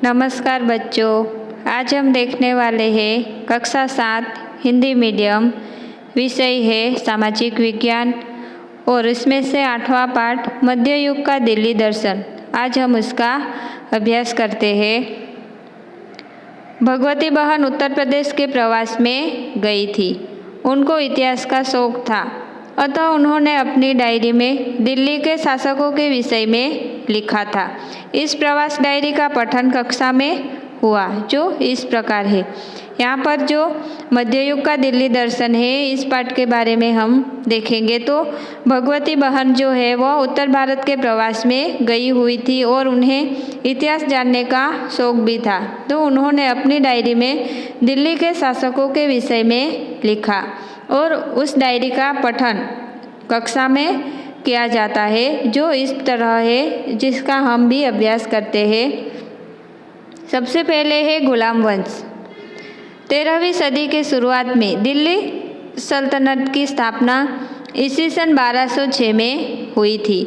नमस्कार बच्चों, आज हम देखने वाले हैं कक्षा 7 हिंदी मीडियम। विषय है सामाजिक विज्ञान और इसमें से 8वां पाठ मध्य युग का दिल्ली दर्शन। आज हम उसका अभ्यास करते हैं। भगवती बहन उत्तर प्रदेश के प्रवास में गई थी। उनको इतिहास का शौक था, अतः उन्होंने अपनी डायरी में दिल्ली के शासकों के विषय में लिखा था। इस प्रवास डायरी का पठन कक्षा में हुआ, जो इस प्रकार है। यहाँ पर जो मध्य युग का दिल्ली दर्शन है, इस पाठ के बारे में हम देखेंगे। तो भगवती बहन जो है वह उत्तर भारत के प्रवास में गई हुई थी और उन्हें इतिहास जानने का शौक भी था। तो उन्होंने अपनी डायरी में दिल्ली के शासकों के विषय में लिखा और उस डायरी का पठन कक्षा में किया जाता है, जो इस तरह है, जिसका हम भी अभ्यास करते हैं। सबसे पहले है गुलाम वंश। 13वीं सदी के शुरुआत में दिल्ली सल्तनत की स्थापना ईस्वी सन 1206 में हुई थी।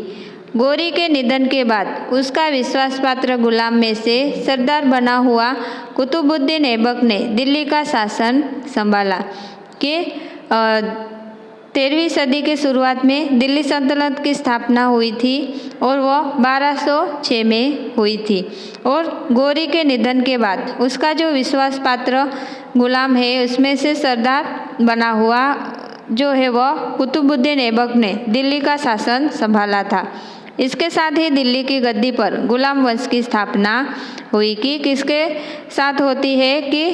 गौरी के निधन के बाद उसका विश्वासपात्र गुलाम में से सरदार बना हुआ कुतुबुद्दीन ऐबक ने दिल्ली का शासन संभाला। कि 13वीं सदी के शुरुआत में दिल्ली सल्तनत की स्थापना हुई थी और वह 1206 में हुई थी। और गौरी के निधन के बाद उसका जो विश्वास पात्र गुलाम है, उसमें से सरदार बना हुआ जो है वह कुतुबुद्दीन ऐबक ने दिल्ली का शासन संभाला था। इसके साथ ही दिल्ली की गद्दी पर गुलाम वंश की स्थापना हुई। कि किसके साथ होती है कि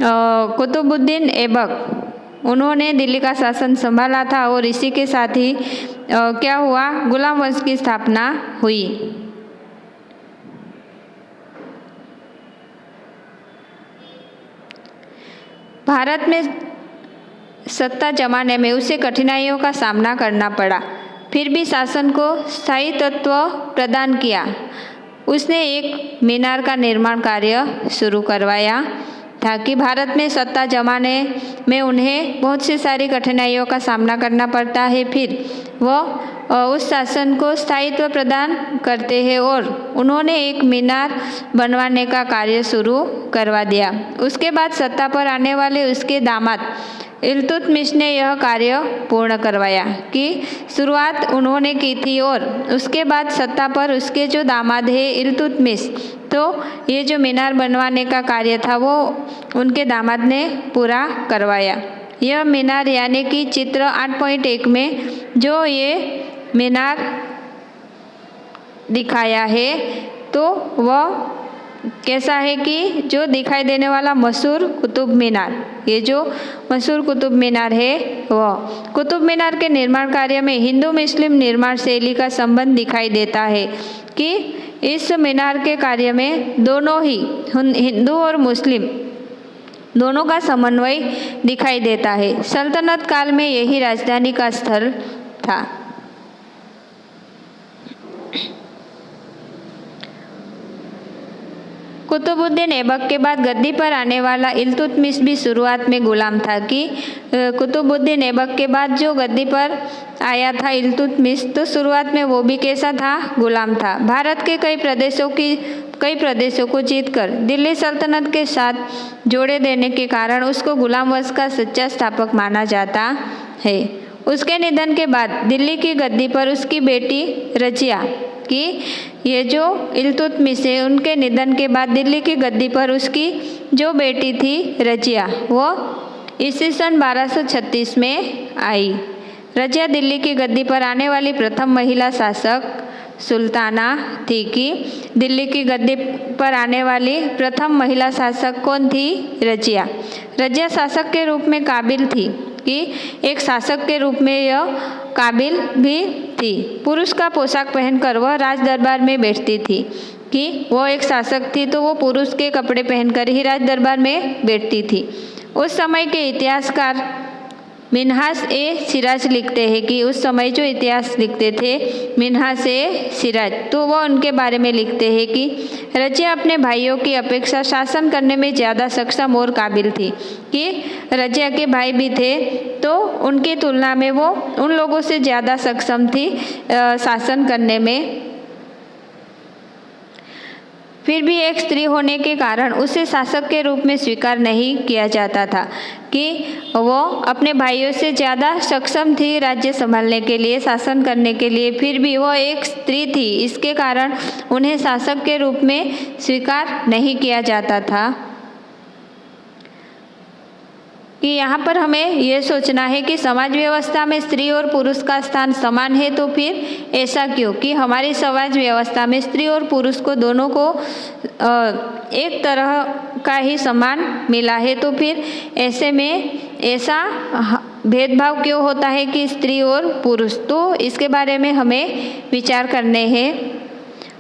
कुतुबुद्दीन ऐबक, उन्होंने दिल्ली का शासन संभाला था और इसी के साथ ही क्या हुआ, गुलाम वंश की स्थापना हुई। भारत में सत्ता जमाने में उसे कठिनाइयों का सामना करना पड़ा, फिर भी शासन को स्थायी तत्व प्रदान किया। उसने एक मीनार का निर्माण कार्य शुरू करवाया था। कि भारत में सत्ता जमाने में उन्हें बहुत सी सारी कठिनाइयों का सामना करना पड़ता है, फिर वह उस शासन को स्थायित्व प्रदान करते हैं और उन्होंने एक मीनार बनवाने का कार्य शुरू करवा दिया। उसके बाद सत्ता पर आने वाले उसके दामाद इल्तुतमिश ने यह कार्य पूर्ण करवाया। कि शुरुआत उन्होंने की थी और उसके बाद सत्ता पर उसके जो दामाद है इल्तुतमिश, तो ये जो मीनार बनवाने का कार्य था वो उनके दामाद ने पूरा करवाया। यह मीनार यानी कि चित्र 8.1 में जो ये मीनार दिखाया है, तो वह कैसा है कि जो दिखाई देने वाला मशहूर कुतुब मीनार, ये जो मशहूर कुतुब मीनार है, वह कुतुब मीनार के निर्माण कार्य में हिंदू मुस्लिम निर्माण शैली का संबंध दिखाई देता है। कि इस मीनार के कार्य में दोनों ही हिंदू और मुस्लिम दोनों का समन्वय दिखाई देता है। सल्तनत काल में यही राजधानी का स्थल था। कुतुबुद्दीन ऐबक के बाद गद्दी पर आने वाला इल्तुतमिश भी शुरुआत में गुलाम था। कि कुतुबुद्दीन ऐबक के बाद जो गद्दी पर आया था इल्तुतमिश, तो शुरुआत में वो भी कैसा था, गुलाम था। भारत के कई प्रदेशों को जीतकर दिल्ली सल्तनत के साथ जोड़े देने के कारण उसको गुलाम वंश का सच्चा स्थापक माना जाता है। उसके निधन के बाद दिल्ली की गद्दी पर उसकी बेटी रजिया, कि ये जो इल्तुतमिश है, उनके निधन के बाद दिल्ली की गद्दी पर उसकी जो बेटी थी रजिया, वो ईस्वी सन 1236 में आई। रजिया दिल्ली की गद्दी पर आने वाली प्रथम महिला शासक सुल्ताना थी। कि दिल्ली की गद्दी पर आने वाली प्रथम महिला शासक कौन थी, रजिया। रजिया शासक के रूप में काबिल थी। कि एक शासक के रूप में यह काबिल भी थी। पुरुष का पोशाक पहनकर वह राज दरबार में बैठती थी। कि वो एक शासक थी तो वो पुरुष के कपड़े पहनकर ही राज दरबार में बैठती थी। उस समय के इतिहासकार मिन्हाज ए सिराज लिखते हैं कि उस समय जो इतिहास लिखते थे मिन्हाज ए सिराज, तो वह उनके बारे में लिखते हैं कि रजिया अपने भाइयों की अपेक्षा शासन करने में ज़्यादा सक्षम और काबिल थी। कि रजिया के भाई भी थे तो उनकी तुलना में वो उन लोगों से ज़्यादा सक्षम थी शासन करने में। फिर भी एक स्त्री होने के कारण उसे शासक के रूप में स्वीकार नहीं किया जाता था कि वो अपने भाइयों से ज़्यादा सक्षम थी राज्य संभालने के लिए, शासन करने के लिए। फिर भी वो एक स्त्री थी, इसके कारण उन्हें शासक के रूप में स्वीकार नहीं किया जाता था। कि यहाँ पर हमें यह सोचना है कि समाज व्यवस्था में स्त्री और पुरुष का स्थान समान है, तो फिर ऐसा क्यों कि हमारी समाज व्यवस्था में स्त्री और पुरुष को दोनों को एक तरह का ही सम्मान मिला है, तो फिर ऐसे में ऐसा भेदभाव क्यों होता है कि स्त्री और पुरुष? तो इसके बारे में हमें विचार करने हैं।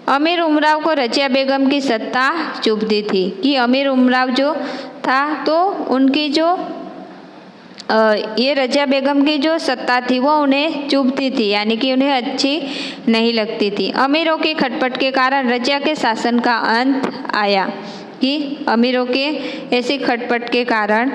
अमीर उमराव को रजिया बेगम की सत्ता चुभती थी कि अमीर उमराव जो था तो उनकी जो ये रजिया बेगम की जो सत्ता थी वो उन्हें चुभती थी, यानी कि उन्हें अच्छी नहीं लगती थी। अमीरों की खटपट के कारण रजिया के शासन का अंत आया। कि अमीरों के ऐसी खटपट के कारण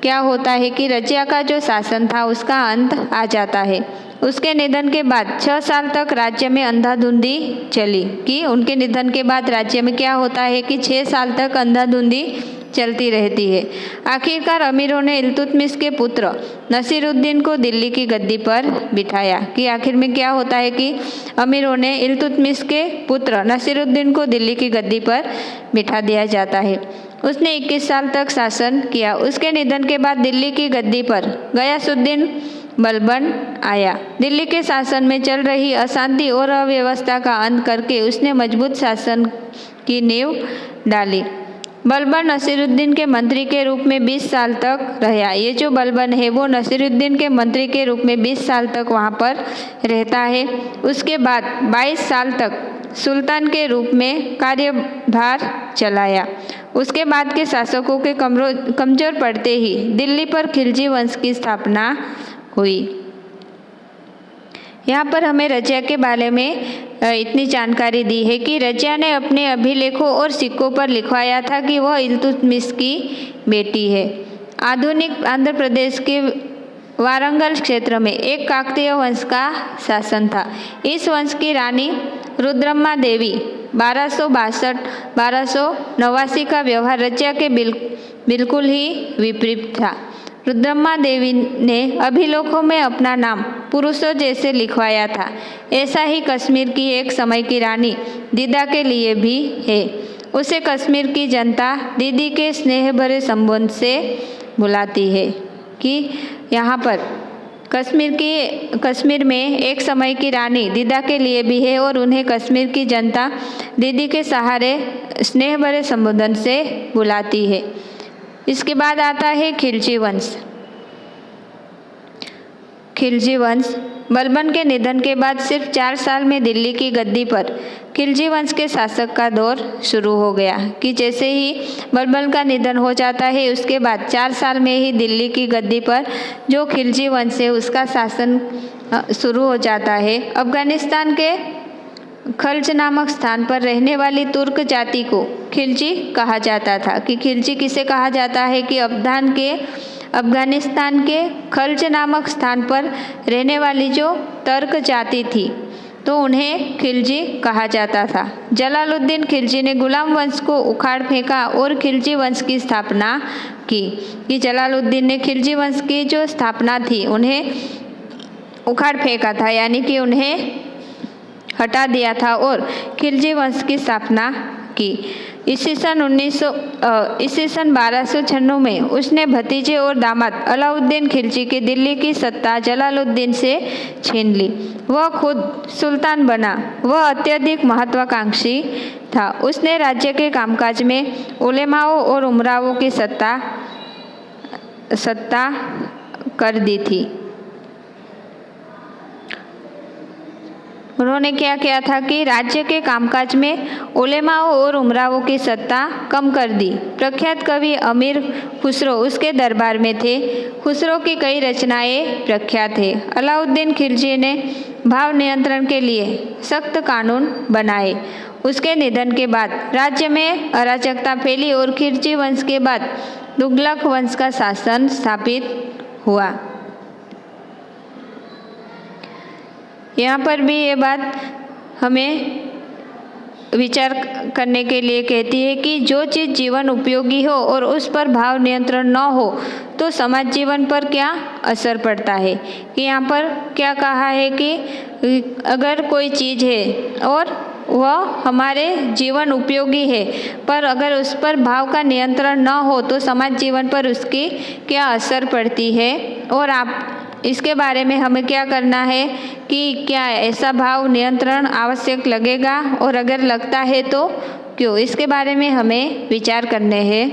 क्या होता है कि रजिया का जो शासन था उसका अंत आ जाता है। उसके निधन के बाद 6 साल तक राज्य में अंधाधुंधी चली। कि उनके निधन के बाद राज्य में क्या होता है कि 6 साल तक अंधाधुंधी चलती रहती है। आखिरकार अमीरों ने इल्तुतमिश के पुत्र नसीरुद्दीन को दिल्ली की गद्दी पर बिठाया। कि आखिर में क्या होता है कि अमीरों ने इल्तुतमिश के पुत्र नसीरुद्दीन को दिल्ली की गद्दी पर बिठा दिया जाता है। उसने 21 साल तक शासन किया। उसके निधन के बाद दिल्ली की गद्दी पर गयासुद्दीन बलबन आया। दिल्ली के शासन में चल रही अशांति और अव्यवस्था का अंत करके उसने मजबूत शासन की नींव डाली। बलबन नसीरुद्दीन के मंत्री के रूप में 20 साल तक रहा। ये जो बलबन है वो नसीरुद्दीन के मंत्री के रूप में 20 साल तक वहाँ पर रहता है। उसके बाद 22 साल तक सुल्तान के रूप में कार्यभार चलाया। उसके बाद के शासकों के कमजोर पड़ते ही दिल्ली पर खिलजी वंश की स्थापना हुई। यहाँ पर हमें रजिया के बारे में इतनी जानकारी दी है कि रजिया ने अपने अभिलेखों और सिक्कों पर लिखवाया था कि वह इल्तुतमिश की बेटी है। आधुनिक आंध्र प्रदेश के वारंगल क्षेत्र में एक काकतीय वंश का शासन था। इस वंश की रानी रुद्रम्मा देवी 1262-1289 का व्यवहार रजिया के बिल्कुल ही विपरीत था। रुद्रम्मा देवी ने अभिलेखों में अपना नाम पुरुषों जैसे लिखवाया था। ऐसा ही कश्मीर की एक समय की रानी दीदा के लिए भी है। उसे कश्मीर की जनता दीदी के स्नेह भरे संबंध से बुलाती है। कि यहाँ पर कश्मीर में एक समय की रानी दीदा के लिए भी है और उन्हें कश्मीर की जनता दीदी के सहारे स्नेह भरे संबोधन से बुलाती है। इसके बाद आता है खिलजी वंश। खिलजी वंश बलबन के निधन के बाद सिर्फ 4 साल में दिल्ली की गद्दी पर खिलजी वंश के शासक का दौर शुरू हो गया। कि जैसे ही बलबन का निधन हो जाता है उसके बाद 4 साल में ही दिल्ली की गद्दी पर जो खिलजी वंश है उसका शासन शुरू हो जाता है। अफगानिस्तान के खल्ज नामक स्थान पर रहने वाली तुर्क जाति को खिलजी कहा जाता था। कि खिलजी किसे कहा जाता है कि अफगानिस्तान के खल्ज नामक स्थान पर रहने वाली जो तुर्क जाति थी तो उन्हें खिलजी कहा जाता था। जलालुद्दीन खिलजी ने गुलाम वंश को उखाड़ फेंका और खिलजी वंश की स्थापना की। कि जलालुद्दीन ने खिलजी वंश की जो स्थापना थी उन्हें उखाड़ फेंका था, यानी कि उन्हें हटा दिया था और खिलजी वंश की स्थापना की। इसी सन 1296 में उसने भतीजे और दामाद अलाउद्दीन खिलजी की दिल्ली की सत्ता जलालुद्दीन से छीन ली। वह खुद सुल्तान बना। वह अत्यधिक महत्वाकांक्षी था। उसने राज्य के कामकाज में उलेमाओं और उमरावों की सत्ता कर दी थी। उन्होंने क्या किया था कि राज्य के कामकाज में उलेमाओं और उमरावों की सत्ता कम कर दी। प्रख्यात कवि अमीर खुसरो उसके दरबार में थे। खुसरो की कई रचनाएं प्रख्यात है। अलाउद्दीन खिलजी ने भाव नियंत्रण के लिए सख्त कानून बनाए। उसके निधन के बाद राज्य में अराजकता फैली और खिलजी वंश के बाद तुगलक वंश का शासन स्थापित हुआ। यहाँ पर भी ये बात हमें विचार करने के लिए कहती है कि जो चीज़ जीवन उपयोगी हो और उस पर भाव नियंत्रण न हो तो समाज जीवन पर क्या असर पड़ता है। कि यहाँ पर क्या कहा है कि अगर कोई चीज़ है और वह हमारे जीवन उपयोगी है पर अगर उस पर भाव का नियंत्रण न हो तो समाज जीवन पर उसकी क्या असर पड़ती है, और आप इसके बारे में हमें क्या करना है कि क्या ऐसा भाव नियंत्रण आवश्यक लगेगा और अगर लगता है तो क्यों, इसके बारे में हमें विचार करने हैं।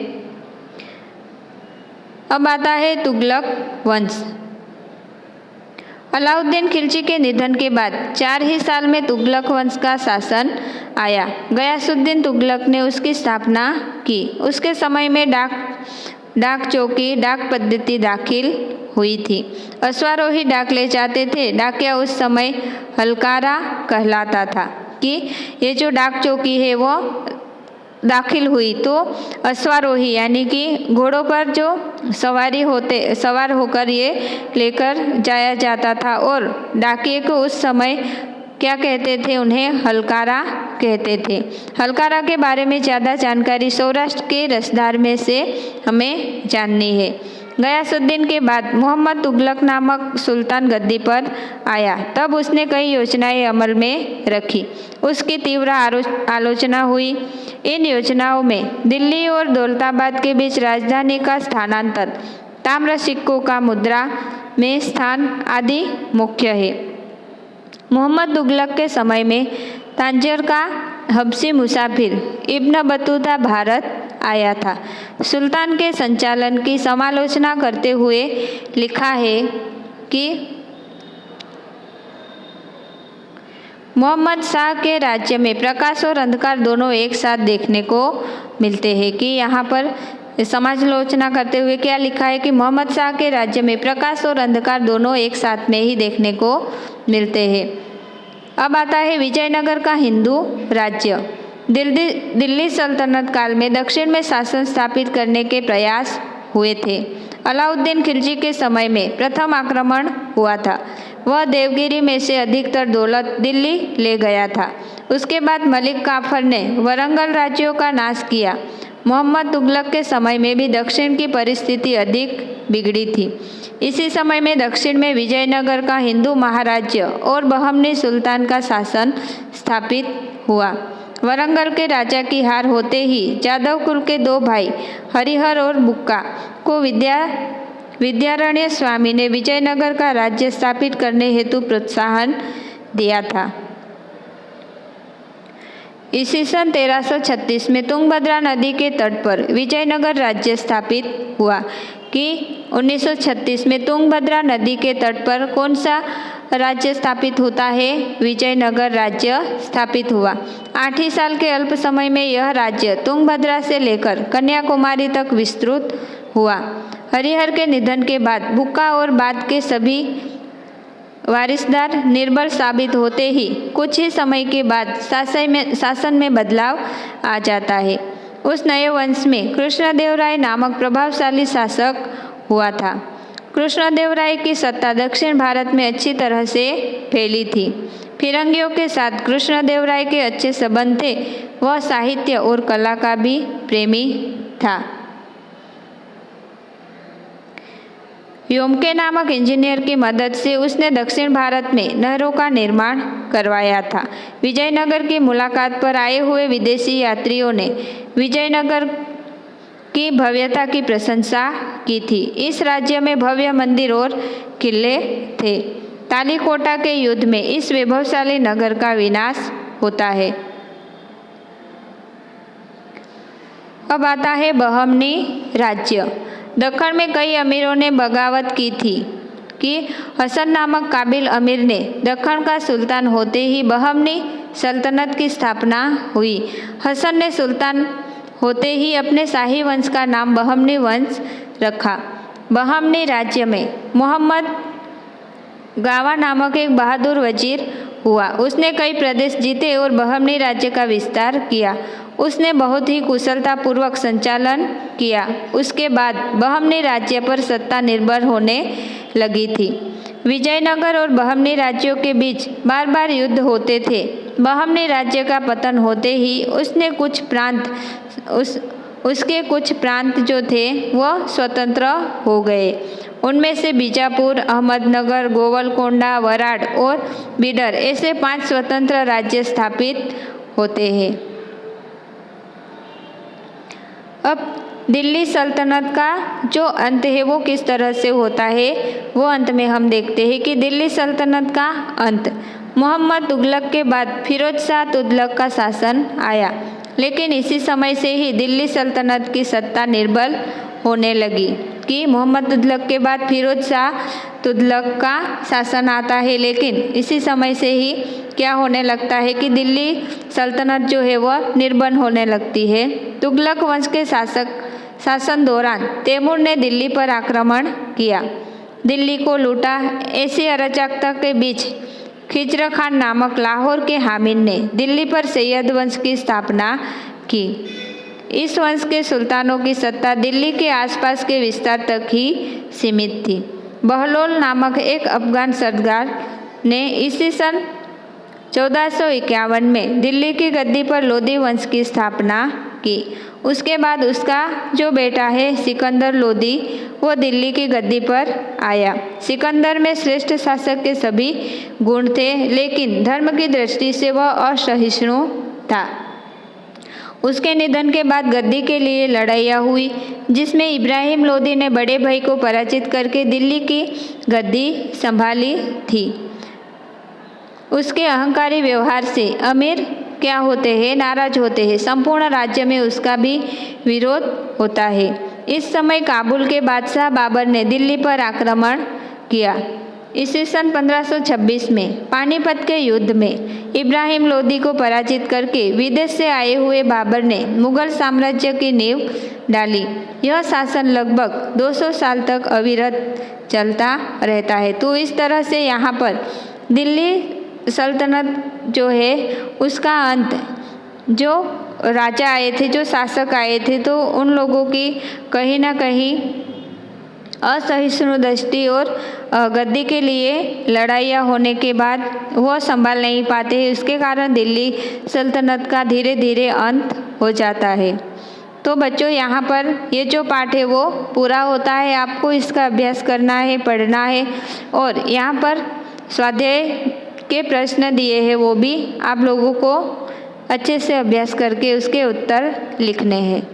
अब आता है तुगलक वंश। अलाउद्दीन खिलजी के निधन के बाद 4 ही साल में तुगलक वंश का शासन आया। गयासुद्दीन तुगलक ने उसकी स्थापना की। उसके समय में डाक चौकी डाक पद्धति दाखिल हुई थी। अश्वारोही डाक ले जाते थे। डाकिया उस समय हलकारा कहलाता था। कि ये जो डाक चौकी है वो दाखिल हुई तो अश्वारोही यानी कि घोड़ों पर जो सवार होकर ये लेकर जाया जाता था, और डाकिये को उस समय क्या कहते थे, उन्हें हलकारा कहते थे। हलकारा के बारे में ज़्यादा जानकारी सौराष्ट्र के रसदार में से हमें जाननी है। गयासुद्दीन के बाद मोहम्मद तुगलक नामक सुल्तान गद्दी पर आया। तब उसने कई योजनाएं अमल में रखी। उसकी तीव्र आलोचना हुई। इन योजनाओं में दिल्ली और दौलताबाद के बीच राजधानी का स्थानांतर, ताम्र सिक्कों का मुद्रा में स्थान आदि मुख्य है। मोहम्मद तुगलक के समय में तांजर का हबशी मुसाफिर इब्न बतूता भारत आया था। सुल्तान के संचालन की समालोचना करते हुए लिखा है कि मोहम्मद शाह के राज्य में प्रकाश और अंधकार दोनों एक साथ देखने को मिलते हैं। कि यहाँ पर समालोचना करते हुए क्या लिखा है कि मोहम्मद शाह के राज्य में प्रकाश और अंधकार दोनों एक साथ में ही देखने को मिलते हैं। अब आता है विजयनगर का हिंदू राज्य। दिल्ली सल्तनत काल में दक्षिण में शासन स्थापित करने के प्रयास हुए थे। अलाउद्दीन खिलजी के समय में प्रथम आक्रमण हुआ था। वह देवगिरी में से अधिकतर दौलत दिल्ली ले गया था। उसके बाद मलिक काफर ने वरंगल राज्यों का नाश किया। मोहम्मद तुगलक के समय में भी दक्षिण की परिस्थिति अधिक बिगड़ी थी। इसी समय में दक्षिण में विजयनगर का हिंदू महाराज्य और बहमनी सुल्तान का शासन स्थापित हुआ। वरंगल के राजा की हार होते ही जादव कुल के 2 भाई हरिहर और बुक्का को विद्यारण्य स्वामी ने विजयनगर का राज्य स्थापित करने हेतु प्रोत्साहन दिया था। इसी सन 1336 में तुंगभद्रा नदी के तट पर विजयनगर राज्य स्थापित हुआ। कि 1936 में तुंगभद्रा नदी के तट पर कौन सा राज्य स्थापित होता है, विजयनगर राज्य स्थापित हुआ। 8 ही साल के अल्प समय में यह राज्य तुंगभद्रा से लेकर कन्याकुमारी तक विस्तृत हुआ। हरिहर के निधन के बाद बुक्का और बाद के सभी वारिसदार निर्बल साबित होते ही कुछ ही समय के बाद शासन में बदलाव आ जाता है। उस नए वंश में कृष्णदेवराय नामक प्रभावशाली शासक हुआ था। कृष्णदेवराय की सत्ता दक्षिण भारत में अच्छी तरह से फैली थी। फिरंगियों के साथ कृष्णदेवराय के अच्छे संबंध थे। वह साहित्य और कला का भी प्रेमी था। योमके नामक इंजीनियर की मदद से उसने दक्षिण भारत में नहरों का निर्माण करवाया था। विजयनगर की मुलाकात पर आए हुए विदेशी यात्रियों ने विजयनगर की भव्यता की प्रशंसा की थी। इस राज्य में भव्य मंदिर और किले थे। तालीकोटा के युद्ध में इस वैभवशाली नगर का विनाश होता है। अब आता है बहमनी राज्य। दक्कन में कई अमीरों ने बगावत की थी। कि हसन नामक काबिल अमीर ने दक्कन का सुल्तान होते ही बहमनी सल्तनत की स्थापना हुई। हसन ने सुल्तान होते ही अपने शाही वंश का नाम बहमनी वंश रखा। बहमनी राज्य में मोहम्मद गावा नामक एक बहादुर वजीर हुआ। उसने कई प्रदेश जीते और बहमनी राज्य का विस्तार किया। उसने बहुत ही कुशलतापूर्वक संचालन किया। उसके बाद बहमनी राज्य पर सत्ता निर्भर होने लगी थी। विजयनगर और बहमनी राज्यों के बीच बार बार युद्ध होते थे। बहमनी राज्य का पतन होते ही उसके कुछ प्रांत जो थे वह स्वतंत्र हो गए। उनमें से बीजापुर, अहमदनगर, गोवलकोंडा, वराड और बीडर ऐसे 5 स्वतंत्र राज्य स्थापित होते हैं। अब दिल्ली सल्तनत का जो अंत है वो किस तरह से होता है, वो अंत में हम देखते हैं कि दिल्ली सल्तनत का अंत मोहम्मद तुगलक के बाद फिरोज शाह तुगलक का शासन आया, लेकिन इसी समय से ही दिल्ली सल्तनत की सत्ता निर्बल होने लगी कि मोहम्मद तुगलक के बाद फिरोज शाह तुगलक का शासन आता है, लेकिन इसी समय से ही क्या होने लगता है कि दिल्ली सल्तनत जो है वह निर्बल होने लगती है। तुगलक वंश के शासन दौरान तैमूर ने दिल्ली पर आक्रमण किया, दिल्ली को लूटा। ऐसी अराजकता के बीच खिजर खान नामक लाहौर के हामिद ने दिल्ली पर सैयद वंश की स्थापना की। इस वंश के सुल्तानों की सत्ता दिल्ली के आसपास के विस्तार तक ही सीमित थी। बहलोल नामक एक अफगान सरदार ने इसी सन 1451 में दिल्ली की गद्दी पर लोदी वंश की स्थापना की। उसके बाद उसका जो बेटा है सिकंदर लोदी, वो दिल्ली की गद्दी पर आया। सिकंदर में श्रेष्ठ शासक के सभी गुण थे, लेकिन धर्म की दृष्टि से वह असहिष्णु था। उसके निधन के बाद गद्दी के लिए लड़ाइयाँ हुई, जिसमें इब्राहिम लोदी ने बड़े भाई को पराजित करके दिल्ली की गद्दी संभाली थी। उसके अहंकारी व्यवहार से अमीर क्या होते हैं, नाराज होते हैं। संपूर्ण राज्य में उसका भी विरोध होता है। इस समय काबुल के बादशाह बाबर ने दिल्ली पर आक्रमण किया। इसी सन 1526 में पानीपत के युद्ध में इब्राहिम लोदी को पराजित करके विदेश से आए हुए बाबर ने मुगल साम्राज्य की नींव डाली। यह शासन लगभग 200 साल तक अविरत चलता रहता है। तो इस तरह से यहाँ पर दिल्ली सल्तनत जो है उसका अंत, जो राजा आए थे, जो शासक आए थे, तो उन लोगों की कहीं ना कहीं असहिष्णु दृष्टि और गद्दी के लिए लड़ाइयाँ होने के बाद वह संभाल नहीं पाते हैं। उसके कारण दिल्ली सल्तनत का धीरे धीरे अंत हो जाता है। तो बच्चों, यहाँ पर ये जो पाठ है वो पूरा होता है। आपको इसका अभ्यास करना है, पढ़ना है, और यहाँ पर स्वाध्याय के प्रश्न दिए हैं, वो भी आप लोगों को अच्छे से अभ्यास करके उसके उत्तर लिखने हैं।